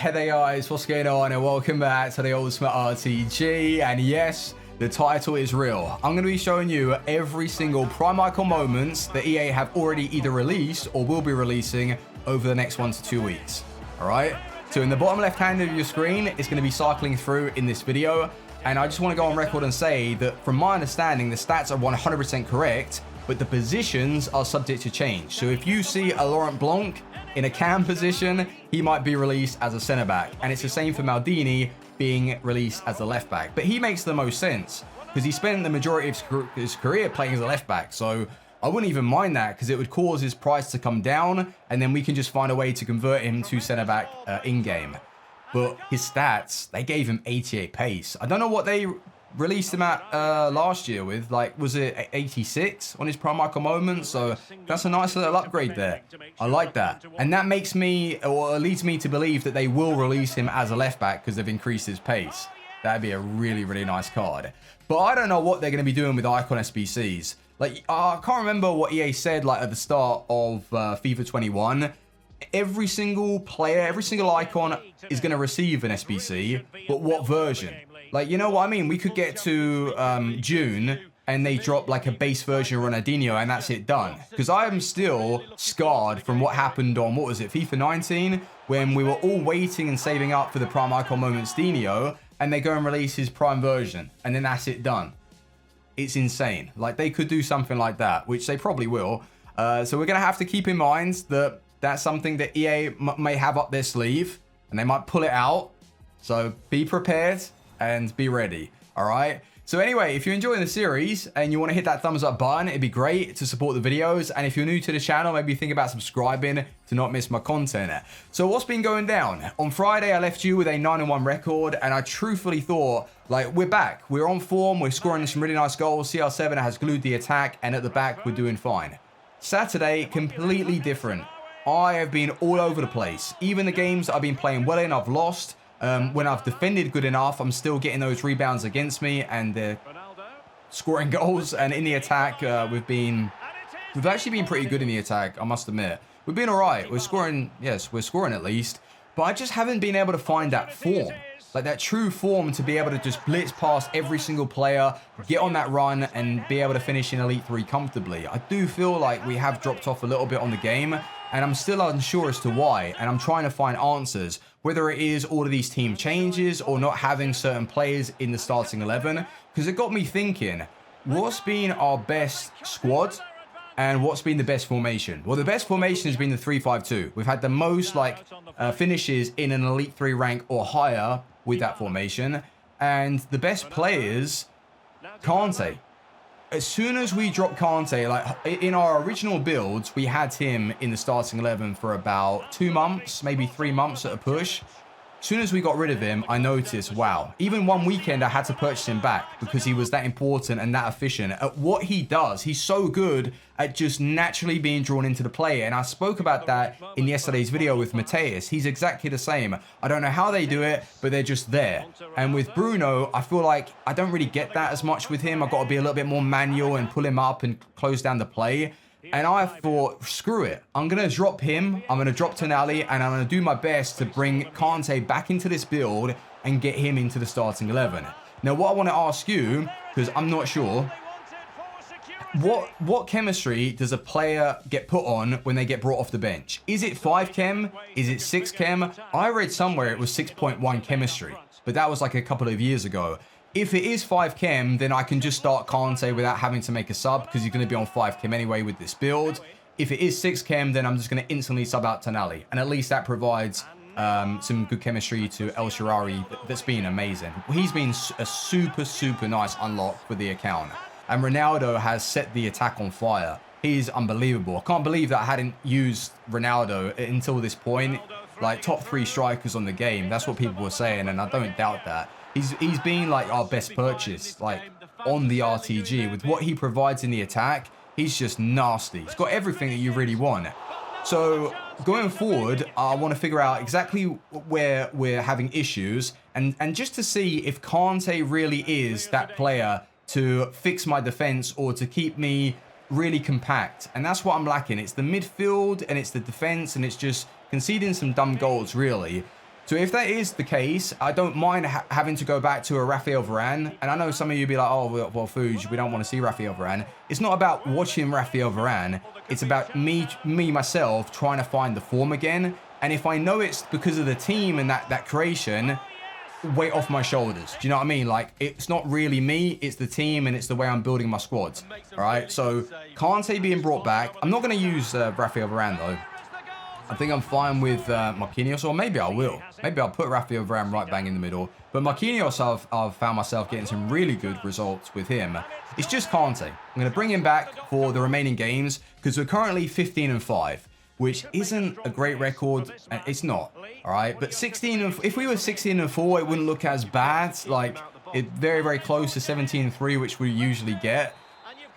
Hey there guys, what's going on and welcome back to the Ultimate RTG. And yes, the title is real. I'm going to be showing you every single prime icon moments that EA have already either released or will be releasing over the next 1 to 2 weeks. Alright, so in the bottom left hand of your screen, it's going to be cycling through in this video. And I just want to go on record and say that from my understanding, the stats are 100% correct, but the positions are subject to change. So if you see a Laurent Blanc in a cam position, he might be released as a centre back. And it's the same for Maldini being released as a left back. But he makes the most sense because he spent the majority of his career playing as a left back. So I wouldn't even mind that because it would cause his price to come down and then we can just find a way to convert him to centre back in-game. But his stats, they gave him 88 pace. I don't know what they released him at last year with, like, was it 86 on his prime icon moment? So that's a nice little upgrade there. I like that. And that makes me, or leads me to believe that they will release him as a left back because they've increased his pace. That'd be a really, really nice card. But I don't know what they're going to be doing with icon SBCs. Like, I can't remember what EA said, like, at the start of FIFA 21. Every single player, every single icon is going to receive an SBC, but what version? Like, you know what I mean? We could get to June and they drop like a base version of Ronaldinho and that's it done. Because I am still scarred from what happened on, what was it, FIFA 19? When we were all waiting and saving up for the prime icon moments Dino and they go and release his prime version and then that's it done. It's insane. Like, they could do something like that, which they probably will. So we're going to have to keep in mind that that's something that EA may have up their sleeve and they might pull it out. So be prepared and be ready. All right. So anyway, if you're enjoying the series and you want to hit that thumbs up button, it'd be great to support the videos. And if you're new to the channel, maybe think about subscribing to not miss my content. So what's been going down? On Friday, I left you with a 9-1 record. And I truthfully thought, like, we're back. We're on form. We're scoring some really nice goals. CR7 has glued the attack. And at the back, we're doing fine. Saturday, completely different. I have been all over the place. Even the games that I've been playing well in, I've lost. When I've defended good enough, I'm still getting those rebounds against me and they're scoring goals. And in the attack, we've actually been pretty good in the attack, I must admit. We've been all right. We're scoring, yes, we're scoring at least. But I just haven't been able to find that form. Like that true form to be able to just blitz past every single player, get on that run and be able to finish in Elite 3 comfortably. I do feel like we have dropped off a little bit on the game and I'm still unsure as to why. And I'm trying to find answers, whether it is all of these team changes or not having certain players in the starting 11. Because it got me thinking, what's been our best squad and what's been the best formation? Well, the best formation has been the 3-5-2. We've had the most like finishes in an Elite 3 rank or higher with that formation. And the best players, Kante. As soon as we dropped Kante, like in our original builds, we had him in the starting 11 for about 2 months, maybe 3 months at a push. As soon as we got rid of him, I noticed, wow, even one weekend I had to purchase him back because he was that important and that efficient at what he does. He's so good at just naturally being drawn into the play. And I spoke about that in yesterday's video with Mateus. He's exactly the same. I don't know how they do it, but they're just there. And with Bruno, I feel like I don't really get that as much with him. I've got to be a little bit more manual and pull him up and close down the play. And I thought, screw it. I'm going to drop him. I'm going to drop Tonali and I'm going to do my best to bring Kante back into this build and get him into the starting 11. Now, what I want to ask you, because I'm not sure, what chemistry does a player get put on when they get brought off the bench? Is it 5 chem? Is it 6 chem? I read somewhere it was 6.1 chemistry, but that was like a couple of years ago. If it is 5 chem, then I can just start Kante without having to make a sub because he's going to be on 5 chem anyway with this build. If it is 6 chem, then I'm just going to instantly sub out Tonali. And at least that provides some good chemistry to El Shaarawy that's been amazing. He's been a super, super nice unlock for the account. And Ronaldo has set the attack on fire. He's unbelievable. I can't believe that I hadn't used Ronaldo until this point. Like top 3 strikers on the game. That's what people were saying and I don't doubt that. He's been like our best purchase, like on the RTG. With what he provides in the attack, he's just nasty. He's got everything that you really want. So going forward, I want to figure out exactly where we're having issues and just to see if Kante really is that player to fix my defense or to keep me really compact. And that's what I'm lacking. It's the midfield and it's the defense and it's just conceding some dumb goals, really. So if that is the case, I don't mind having to go back to a Rafael Varane. And I know some of you be like, oh, well, Fuji, we don't want to see Rafael Varane. It's not about watching Rafael Varane. It's about me myself trying to find the form again. And if I know it's because of the team and that creation, weight off my shoulders. Do you know what I mean? Like, it's not really me, it's the team, and it's the way I'm building my squads. All right, so Kante being brought back. I'm not going to use Rafael Varane, though. I think I'm fine with Marquinhos, or maybe I will. Maybe I'll put Rafael Varane right bang in the middle. But Marquinhos, I've found myself getting some really good results with him. It's just Kante. I'm going to bring him back for the remaining games because we're currently 15-5, which isn't a great record. It's not, all right? But if we were 16-4, it wouldn't look as bad. Like, it's very, very close to 17-3, which we usually get.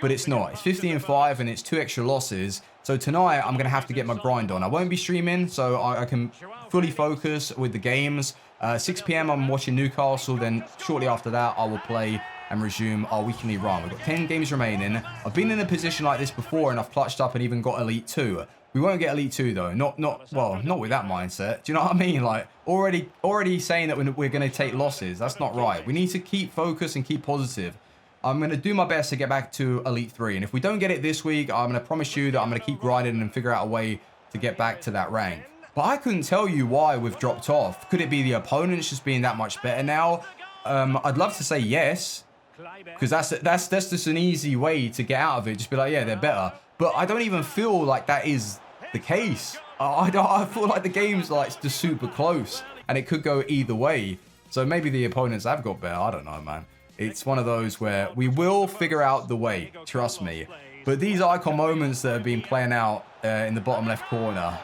But it's not. It's 15-5 and it's 2 extra losses. So tonight, I'm going to have to get my grind on. I won't be streaming, so I can fully focus with the games. 6 p.m. I'm watching Newcastle. Then shortly after that, I will play and resume our weekly run. We've got 10 games remaining. I've been in a position like this before, and I've clutched up and even got Elite 2. We won't get Elite 2, though. Not with that mindset. Do you know what I mean? Like, already saying that we're going to take losses. That's not right. We need to keep focused and keep positive. I'm going to do my best to get back to Elite 3. And if we don't get it this week, I'm going to promise you that I'm going to keep grinding and figure out a way to get back to that rank. But I couldn't tell you why we've dropped off. Could it be the opponents just being that much better now? I'd love to say yes, because that's just an easy way to get out of it. Just be like, yeah, they're better. But I don't even feel like that is the case. I feel like the game's like just super close, and it could go either way. So maybe the opponents have got better. I don't know, man. It's one of those where we will figure out the way, trust me. But these icon moments that have been playing out in the bottom left corner,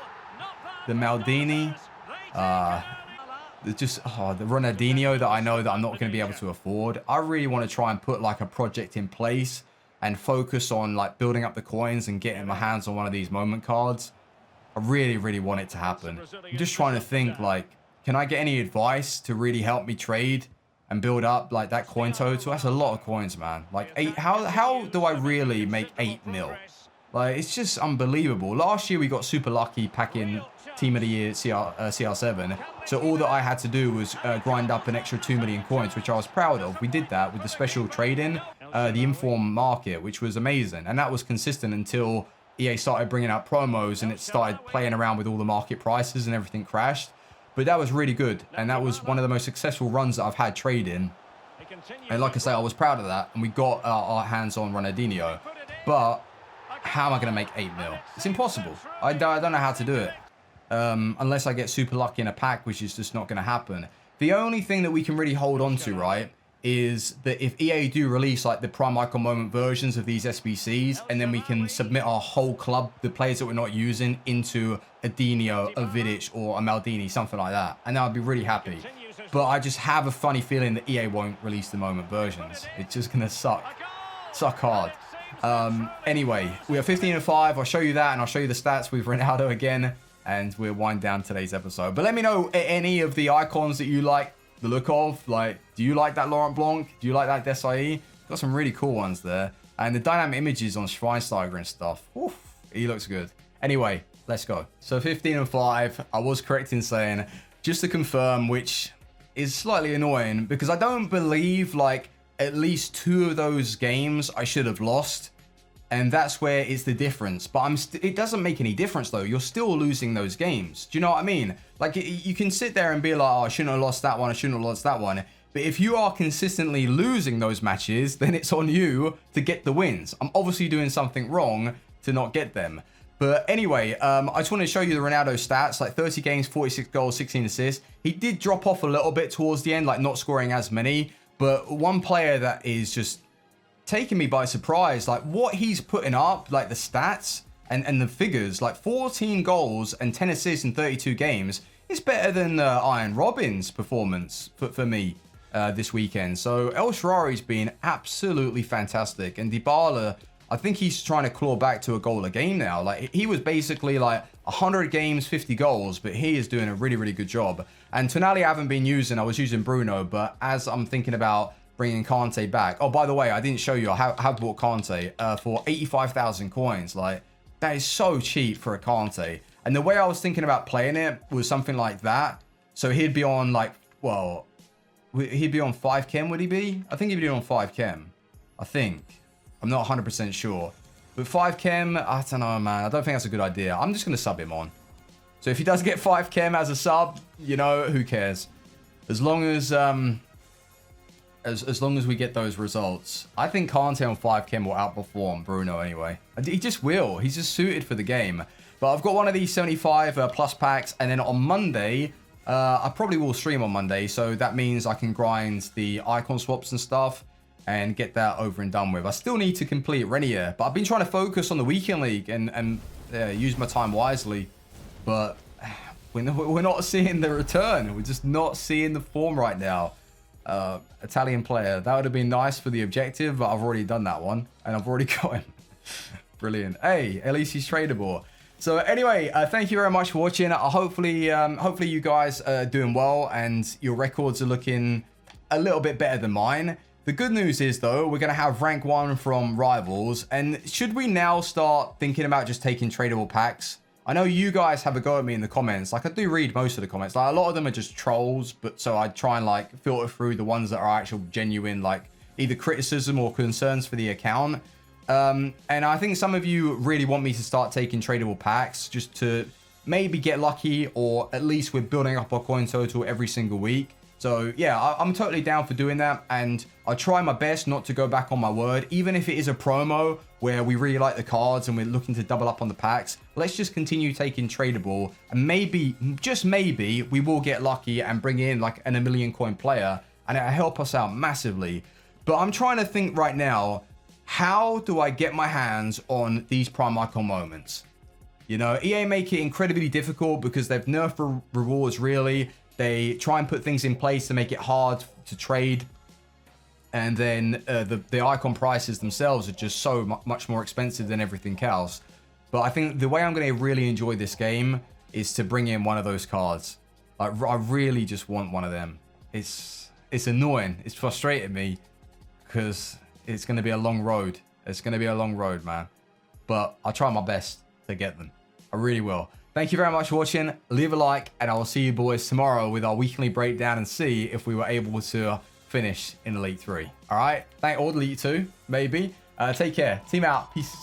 the Maldini, the Ronaldinho that I know that I'm not going to be able to afford. I really want to try and put like a project in place and focus on like building up the coins and getting my hands on one of these moment cards. I really, really want it to happen. I'm just trying to think, like, can I get any advice to really help me trade and build up like that coin total? That's a lot of coins, man. Like, how do I really make 8 mil? Like, it's just unbelievable. Last year we got super lucky packing Team of the Year CR7. So all that I had to do was grind up an extra 2 million coins, which I was proud of. We did that with the special trade-in, the inform market, which was amazing. And that was consistent until EA started bringing out promos and it started playing around with all the market prices and everything crashed. But that was really good. And that was one of the most successful runs that I've had trading. And like I say, I was proud of that. And we got our hands on Ronaldinho. But how am I going to make 8 mil? It's impossible. I don't know how to do it. Unless I get super lucky in a pack, which is just not going to happen. The only thing that we can really hold on to, right, is that if EA do release like the Prime Icon Moment versions of these SBCs, and then we can submit our whole club, the players that we're not using, into a Dino, a Vidic, or a Maldini, something like that. And I'd be really happy. But I just have a funny feeling that EA won't release the moment versions. It's just going to suck hard. Anyway, we are 15-5. I'll show you that, and I'll show you the stats with Ronaldo again, and we'll wind down today's episode. But let me know any of the icons that you like the look of. Like, do you like that Laurent Blanc? Do you like that Desailly? Got some really cool ones there. And the dynamic images on Schweinsteiger and stuff. Oof, he looks good. Anyway, let's go. So 15-5. I was correct in saying, just to confirm, which is slightly annoying because I don't believe like at least 2 of those games I should have lost. And that's where it's the difference. But it doesn't make any difference though. You're still losing those games. Do you know what I mean? Like, you can sit there and be like, oh, I shouldn't have lost that one. I shouldn't have lost that one. But if you are consistently losing those matches, then it's on you to get the wins. I'm obviously doing something wrong to not get them. But anyway, I just want to show you the Ronaldo stats, like 30 games, 46 goals, 16 assists. He did drop off a little bit towards the end, like not scoring as many. But one player that is just taking me by surprise, like what he's putting up, like the stats and the figures, like 14 goals and 10 assists in 32 games. It's better than Iron Robin's performance for me this weekend. So El Shaarawy's been absolutely fantastic. And Dybala, I think he's trying to claw back to a goal a game now. Like, he was basically like 100 games, 50 goals, but he is doing a really, really good job. And Tonali I haven't been using. I was using Bruno, but as I'm thinking about bringing Kante back. Oh, by the way, I didn't show you. I have bought Kante for 85,000 coins. Like, that is so cheap for a Kante. And the way I was thinking about playing it was something like that. So he'd be on like, well, he'd be on 5 chem, would he be? I think he'd be on 5 chem. I think. I'm not 100% sure. But 5 chem, I don't know, man. I don't think that's a good idea. I'm just going to sub him on. So if he does get 5 chem as a sub, you know, who cares? As long as as long as we get those results. I think Kante on 5 chem will outperform Bruno anyway. He just will. He's just suited for the game. But I've got one of these 75 plus packs, and then on Monday, I probably will stream on Monday, so that means I can grind the icon swaps and stuff and get that over and done with. I still need to complete Renier, but I've been trying to focus on the weekend league and use my time wisely. But we're not seeing the return. We're just not seeing the form right now. Italian player. That would have been nice for the objective, but I've already done that one, and I've already got him. Brilliant. Hey, at least he's tradable. So anyway, thank you very much for watching. Hopefully you guys are doing well and your records are looking a little bit better than mine. The good news is, though, we're going to have rank 1 from Rivals. And should we now start thinking about just taking tradable packs? I know you guys have a go at me in the comments. Like, I do read most of the comments. Like, a lot of them are just trolls, but so I try and, like, filter through the ones that are actual genuine, like, either criticism or concerns for the account. And I think some of you really want me to start taking tradable packs just to maybe get lucky, or at least we're building up our coin total every single week. So yeah, I'm totally down for doing that, and I'll try my best not to go back on my word. Even if it is a promo where we really like the cards and we're looking to double up on the packs, let's just continue taking tradable, and maybe, just maybe, we will get lucky and bring in like an 1 million coin player, and it'll help us out massively. But I'm trying to think right now, how do I get my hands on these prime icon moments? You know, EA make it incredibly difficult because they've nerfed rewards, really. They try and put things in place to make it hard to trade. And then the icon prices themselves are just so much more expensive than everything else. But I think the way I'm going to really enjoy this game is to bring in one of those cards. Like, I really just want one of them. It's annoying. It's frustrated me because it's going to be a long road. It's going to be a long road, man. But I'll try my best to get them. I really will. Thank you very much for watching. Leave a like, and I will see you boys tomorrow with our weekly breakdown and see if we were able to finish in Elite 3. All right? Thank all Elite 2, maybe. Take care. Team out. Peace.